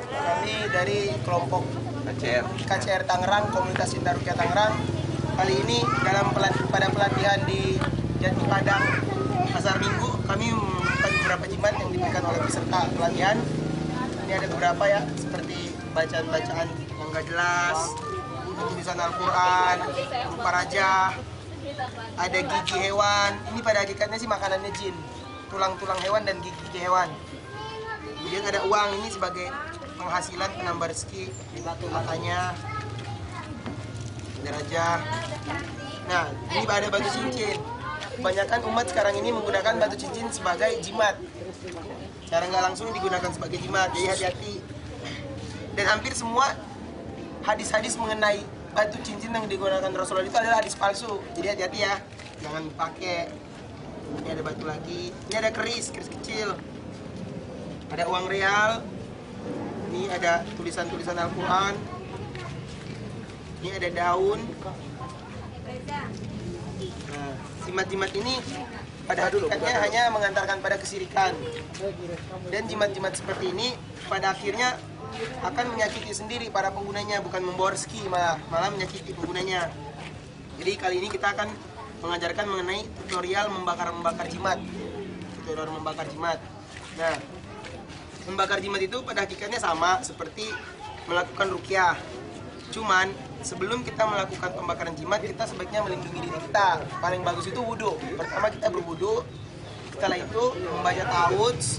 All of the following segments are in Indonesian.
Kami dari kelompok KCR Tangerang, Komunitas Cinta Rukyah Tangerang. Kali ini pada pelatihan di Jati Padang Pasar Minggu, kami membuka beberapa jimat yang diberikan oleh peserta pelatihan. Ini ada beberapa ya, seperti bacaan-bacaan yang gak jelas, tulisan Al-Quran, rupa raja, ada gigi hewan. Ini pada hakikatnya sih makanannya jin, tulang-tulang hewan dan gigi hewan. Kemudian ada uang, ini sebagai penghasilan penambah rezeki, matanya, raja. Nah, ini ada batu cincin. Kebanyakan umat sekarang ini menggunakan batu cincin sebagai jimat. Cara nggak langsung digunakan sebagai jimat, jadi hati-hati. Dan hampir semua hadis-hadis mengenai batu cincin yang digunakan Rasulullah itu adalah hadis palsu. Jadi hati-hati ya, jangan dipakai. Ini ada batu lagi, ini ada keris kecil. Ada uang real, ini ada tulisan-tulisan Al-Quran, ini ada daun. Nah, jimat-jimat ini pada hakikatnya hanya mengantarkan pada kesirikan. Dan jimat-jimat seperti ini pada akhirnya akan menyakiti sendiri para penggunanya, bukan membawa rezeki, malah menyakiti penggunanya. Jadi kali ini kita akan mengajarkan mengenai tutorial membakar jimat. Tutorial membakar jimat. Nah, membakar jimat itu pada hakikatnya sama seperti melakukan rukyah. Cuman sebelum kita melakukan pembakaran jimat, kita sebaiknya melindungi diri kita. Paling bagus itu wudhu. Pertama kita berwudhu, setelah itu membaca ta'awudz,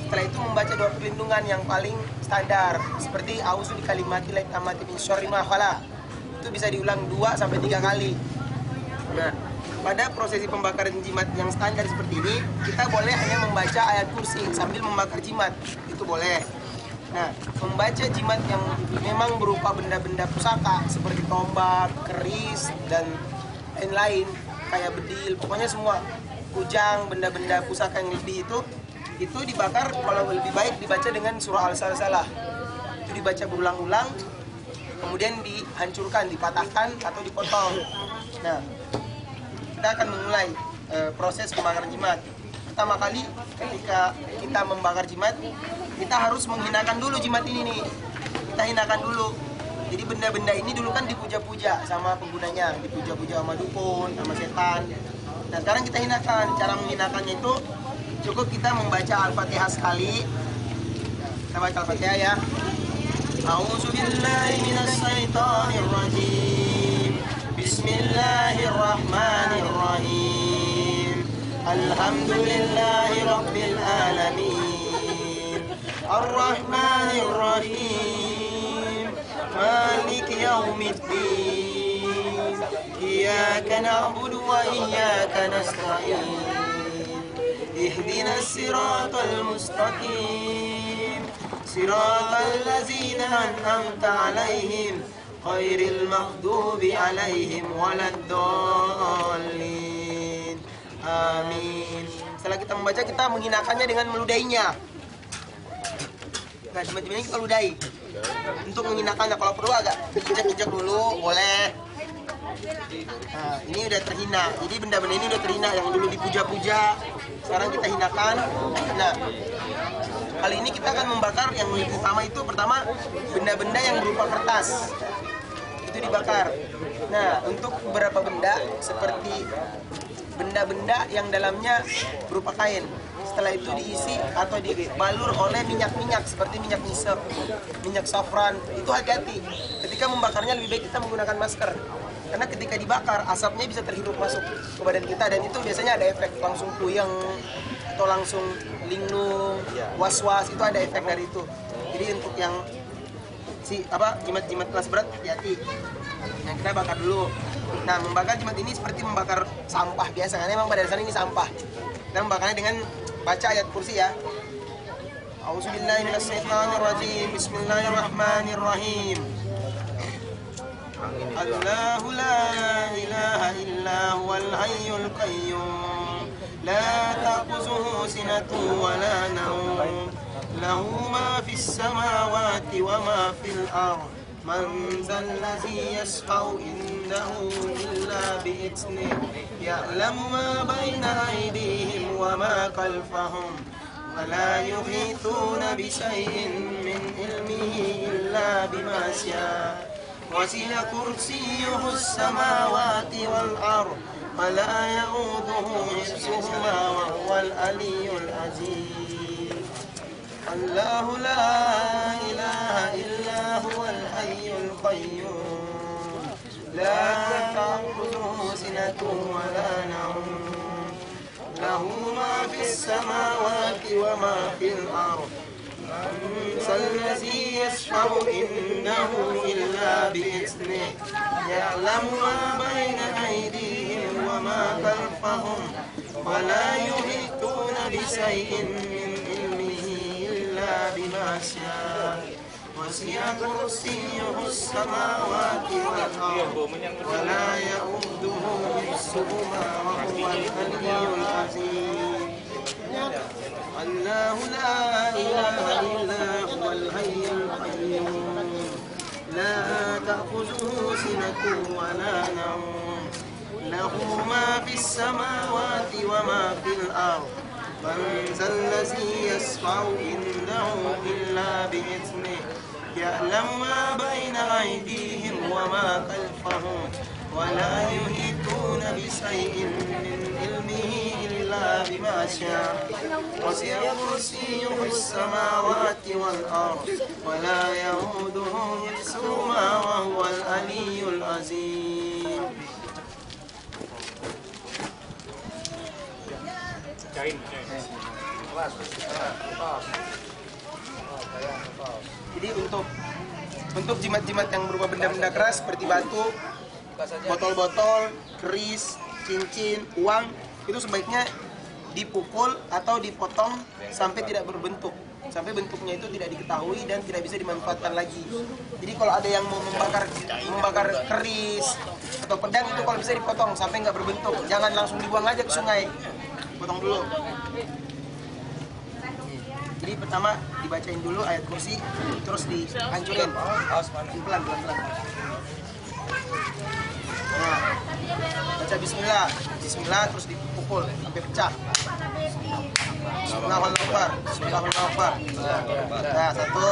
setelah itu membaca doa perlindungan yang paling standar seperti a'udzu bikalimatillahi tammati min syarri ma khalaq. Itu bisa diulang 2-3 kali. Nah, pada prosesi pembakaran jimat yang standar seperti ini, kita boleh hanya membaca ayat kursi sambil membakar jimat. Itu boleh. Nah, membaca jimat yang memang berupa benda-benda pusaka seperti tombak, keris, dan lain-lain kayak bedil, pokoknya semua kujang, benda-benda pusaka yang lebih itu dibakar. Kalau lebih baik dibaca dengan surah Al-Salsalah. Itu dibaca berulang-ulang, kemudian dihancurkan, dipatahkan atau dipotong. Nah, kita akan memulai proses pembakaran jimat. Pertama kali ketika kita membakar jimat, kita harus menghinakan dulu jimat ini nih. Kita hinakan dulu. Jadi benda-benda ini dulu kan dipuja-puja sama penggunanya, dipuja-puja sama dukun, sama setan. Nah, sekarang kita hinakan. Cara menghinakannya itu cukup kita membaca Al-Fatihah sekali. Kita baca Al-Fatihah ya. A'udzu billahi minasy syaithanir rajim. Bismillahirrahmanirrahim. Alhamdulillahi rabbil alamin. Ar-Rahmanir-Rahim. Maliki yaumiddin. Iyyaka na'budu wa iyyaka nasta'in. Ihdinas siratal mustaqim. Siratal ladzina an'amta 'alaihim ghairil maghdubi 'alaihim waladdallin. Amin. Setelah kita membaca, kita menghinakannya dengan meludainya. Nah, jimat-jimat ini kita ludahi untuk menghinakannya. Kalau perlu agak injak-injak dulu, boleh. Nah, ini udah terhina. Jadi benda-benda ini udah terhina, yang dulu dipuja-puja, sekarang kita hinakan. Nah, kali ini kita akan membakar yang lebih utama itu, pertama benda-benda yang berupa kertas. Itu dibakar. Nah, untuk beberapa benda seperti benda-benda yang dalamnya berupa kain, setelah itu diisi atau dibalur oleh minyak-minyak seperti minyak misek, minyak safran. Itu hati-hati. Ketika membakarnya lebih baik kita menggunakan masker, karena ketika dibakar asapnya bisa terhirup masuk ke badan kita, dan itu biasanya ada efek langsung puyeng atau langsung linglung, was-was, itu ada efek dari itu. Jadi untuk yang jimat-jimat kelas berat hati-hati. Yang kita bakar dulu. Nah, membakar jimat ini seperti membakar sampah biasa, karena memang pada dasarnya ini sampah. Dan membakarnya dengan baca ayat kursi ya. A'udzu billahi minasy syaithanir rajim. Bismillahirrahmanirrahim. Allahu la ilaha illa huwal hayyul qayyum. La ta'khuzuhu sinatun wa la nawm. Lahu ma fis samawati wa ma fil ardh. Man zal ladzi yashfa'u indahu illa bi'idhnih. Ya'lamu ma baina aydihim wa ma khalfahum. Wa la yuhituna bi syai'in min ilmihi بما شاء وسع كرسيه السماوات والأرض ولا يؤوده حفظهما وهو العلي العظيم الله لا إله إلا هو الحي القيوم لا تأخذه سنة ولا نوم له ما في السماوات وما في الأرض ليس الذي يشفع عنده إلا بإذنه يعلم ما بين أيديهم وما خلفهم ولا يحيطون بشيء من علمه إلا بما شاء وسع كرسيه السماوات والأرض ولا يؤوده حفظهما وهو العلي العظيم الله لا إله إلا هو الحي القيوم لا تأخذه سنة ولا نوم له ما في السماوات وما في الأرض من ذا الذي يشفع عنده إلا بإذنه يعلم ما بين أيديهم وما خلفهم ولا يحيطون بشيء من علمه إلا بما شاء وسع كرسيه السماوات والأرض ولا يؤوده حفظهما وهو العلي العظيم. Jadi untuk jimat-jimat yang berupa benda-benda keras seperti batu, botol-botol, keris, cincin, uang, itu sebaiknya dipukul atau dipotong sampai tidak berbentuk, sampai bentuknya itu tidak diketahui dan tidak bisa dimanfaatkan lagi. Jadi kalau ada yang mau membakar keris atau pedang, itu kalau bisa dipotong sampai nggak berbentuk, jangan langsung dibuang aja ke sungai, potong dulu. Jadi pertama dibacain dulu ayat kursi, terus dihancurin pelan-pelan. Nah, baca bismillah, terus dipukul sampai pecah. Bismillahirrahmanirrahim. Bismillahirrahmanirrahim. Nah, satu.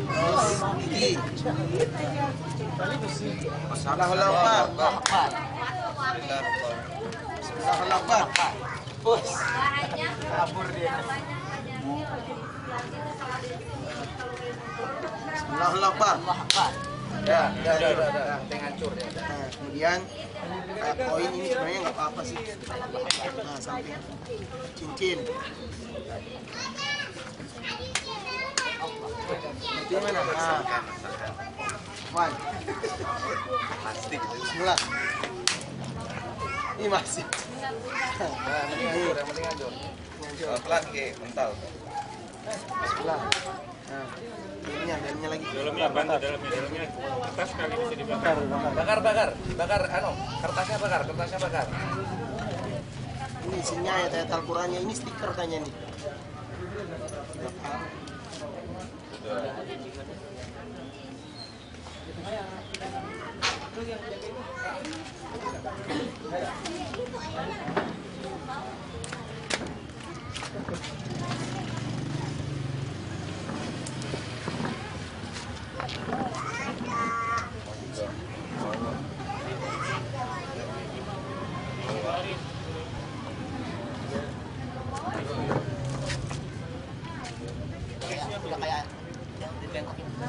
Terus gigi. Bismillahirrahmanirrahim. Bismillahirrahmanirrahim. Bos. Kabur dia. Bismillahirrahmanirrahim. Ya, udah, hancur ya. Nah, kemudian koin ini sebenarnya nggak apa-apa sih. Nah, samping cincin. Itu mana? Nah, one. Plastik. Bismillah. Ini masih. Nah, yang penting hancur. Pelan ke mental. Bismillah. Nah, dalamnya lagi. Dalamnya kertas kali bisa dibakar. Bakar kertasnya bakar. Ini isinya ayat-ayat Al-Qur'annya, ini stiker tanya nih.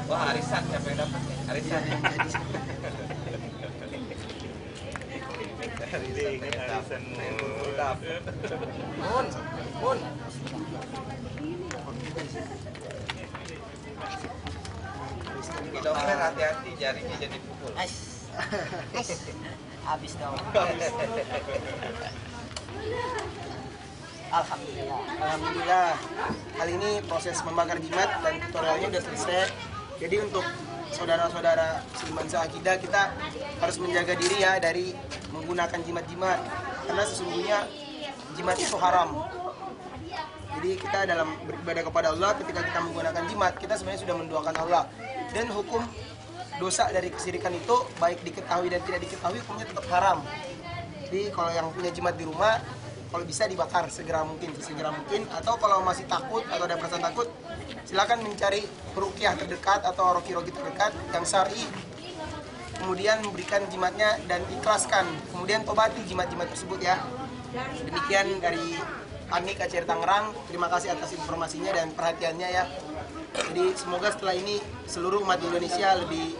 Wah, arisan siapa yang dapat? Arisan. Arisan. Mun. Dokter hati-hati jarinya jadi pukul. Habis dong. Alhamdulillah. Kali ini proses membakar jimat dan tutorialnya udah selesai. Jadi untuk saudara-saudara seiman seakidah, kita harus menjaga diri ya dari menggunakan jimat-jimat, karena sesungguhnya jimat itu haram. Jadi kita dalam beribadah kepada Allah, ketika kita menggunakan jimat, kita sebenarnya sudah menduakan Allah. Dan hukum dosa dari kesyirikan itu, baik diketahui dan tidak diketahui, hukumnya tetap haram. Jadi kalau yang punya jimat di rumah, kalau bisa dibakar sesegera mungkin, atau kalau masih takut atau ada perasaan takut, silakan mencari ruqyah terdekat atau roki-roki terdekat yang syar'i, kemudian memberikan jimatnya dan ikhlaskan, kemudian tobati jimat-jimat tersebut ya. Demikian dari kami KCR Tangerang, terima kasih atas informasinya dan perhatiannya ya. Jadi semoga setelah ini seluruh umat Indonesia lebih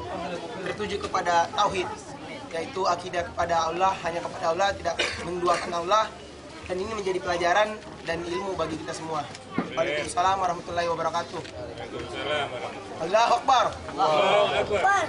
tertuju kepada tauhid, yaitu akidah kepada Allah, hanya kepada Allah, tidak menduakan Allah, dan ini menjadi pelajaran dan ilmu bagi kita semua. Waalaikumsalam warahmatullahi wabarakatuh. Allahu Akbar. Allahu Akbar.